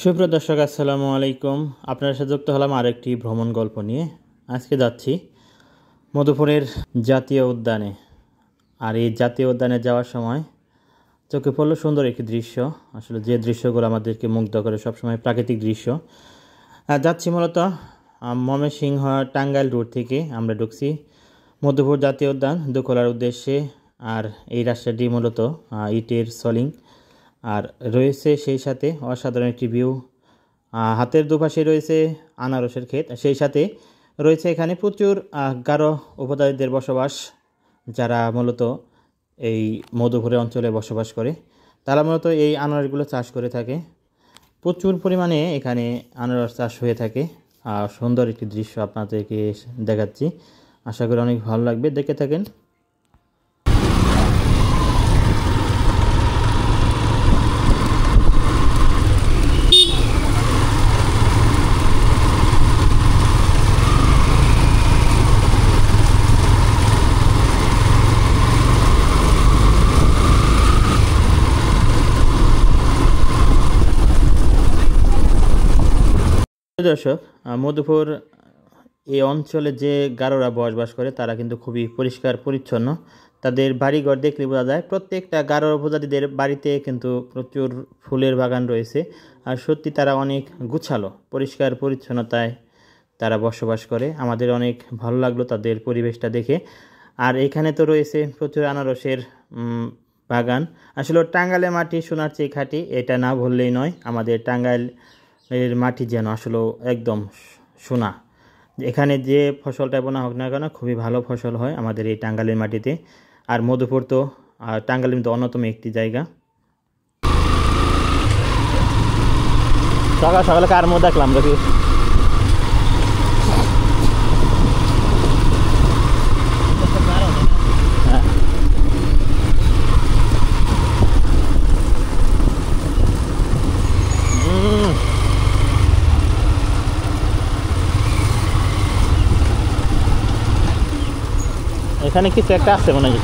সুপ্রিয় দর্শক আসসালামু আলাইকুম। আপনার সাথে যুক্ত হলাম আরেকটি ভ্রমণ গল্প নিয়ে। আজকে যাচ্ছি মধুপুরের জাতীয় উদ্যানে। আর এই জাতীয় উদ্যানে যাওয়ার সময় চোখে পড়লো সুন্দর একটি দৃশ্য। আসলে যে দৃশ্যগুলো আমাদেরকে মুগ্ধ করে সবসময় প্রাকৃতিক দৃশ্য। যাচ্ছি মূলত ময়মনসিংহ টাঙ্গাইল রোড থেকে আমরা ঢুকছি মধুপুর জাতীয় উদ্যান দোকলার উদ্দেশ্যে। আর এই রাস্তাটি মূলত ইটের সলিং আর রয়েছে সেই সাথে অসাধারণ একটি ভিউ। হাতের দুপাশে রয়েছে আনারসের ক্ষেত, সেই সাথে রয়েছে এখানে প্রচুর গারো উপজাতিদের বসবাস, যারা মূলত এই মধুপুরের অঞ্চলে বসবাস করে। তারা মূলত এই আনারসগুলো চাষ করে থাকে। প্রচুর পরিমাণে এখানে আনারস চাষ হয়ে থাকে। সুন্দর একটি দৃশ্য আপনাদেরকে দেখাচ্ছি, আশা করি অনেক ভালো লাগবে, দেখে থাকেন। দর্শক, মধুপুর এই অঞ্চলে যে গারোরা বসবাস করে তারা কিন্তু খুবই পরিষ্কার পরিচ্ছন্ন। তাদের বাড়িঘর দেখলে বোঝা যায় প্রত্যেকটা গারো উপজাতিদের বাড়িতে কিন্তু প্রচুর ফুলের বাগান রয়েছে। আর সত্যি তারা অনেক গুছালো, পরিষ্কার পরিচ্ছন্নতায় তারা বসবাস করে। আমাদের অনেক ভালো লাগলো তাদের পরিবেশটা দেখে। আর এখানে তো রয়েছে প্রচুর আনারসের বাগান। আসলে টাঙ্গাইলের মাটি সোনার চেয়ে খাঁটি, এটা না বললেই নয়। আমাদের টাঙ্গাইল এর মাটি যেন আসলে একদম সোনা। এখানে যে ফসলটা বোনা হোক না কেন খুবই ভালো ফসল হয় আমাদের এই টাঙ্গাইলের মাটিতে। আর মধুপুর তো টাঙ্গাইলের মধ্যে অন্যতম একটি জায়গা। সকাল সকালে কার মধ্যে দেখলাম দেখি এখানে কিছু একটা আছে মনে হয়।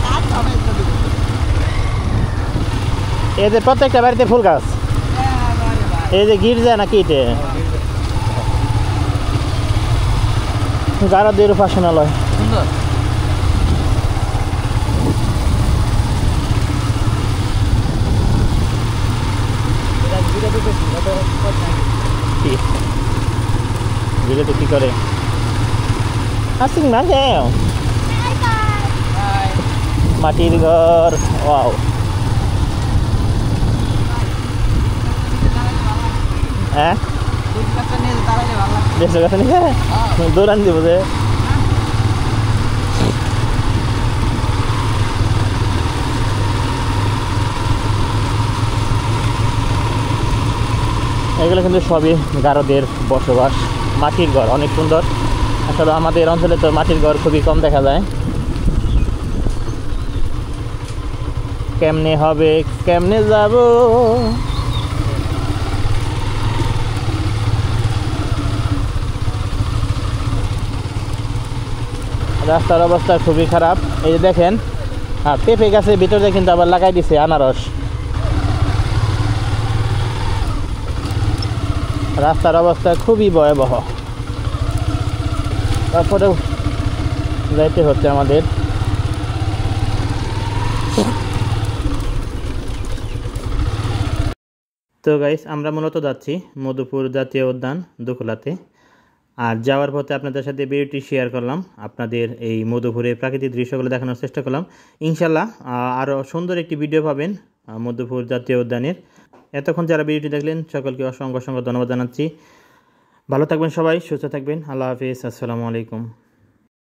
এই যে প্রত্যেকটা বাড়িতে ফুল গাছ, এই যে গির্জা নাকি এটা গারদের উপাসনালয়। সুন্দর। কি করে আসিং না যাও মাটির ঘর। ওয়াও, হ্যাঁ দেড়শো গাছ নিয়ে দৌড়ান দিব যে। এগুলো কিন্তু সবই গারোদের বসবাস, মাটির ঘর, অনেক সুন্দর। আসলে আমাদের অঞ্চলে তো মাটির ঘর খুবই কম দেখা যায়। কেমনে হবে কেমনে যাব, রাস্তার অবস্থা খুবই খারাপ। এই যে দেখেন পেঁপে গাছের ভিতরে কিন্তু আবার লাগাই দিছে আনারস। রাস্তার অবস্থা খুবই ভয়াবহ, তারপরেও যাইতে হচ্ছে আমাদের। তো গাইস, আমরা মূলত যাচ্ছি মধুপুর জাতীয় উদ্যান দোকলাতে। আর যাওয়ার পথে আপনাদের সাথে ভিডিওটি শেয়ার করলাম, আপনাদের এই মধুপুরের প্রাকৃতিক দৃশ্যগুলো দেখানোর চেষ্টা করলাম। ইনশাল্লাহ আরও সুন্দর একটি ভিডিও পাবেন মধুপুর জাতীয় উদ্যানের। এতক্ষণ যারা ভিডিওটি দেখলেন সকলকে অসংখ্য অসংখ্য ধন্যবাদ জানাচ্ছি। ভালো থাকবেন সবাই, সুস্থ থাকবেন। আল্লাহ হাফিজ, আসসালামু আলাইকুম।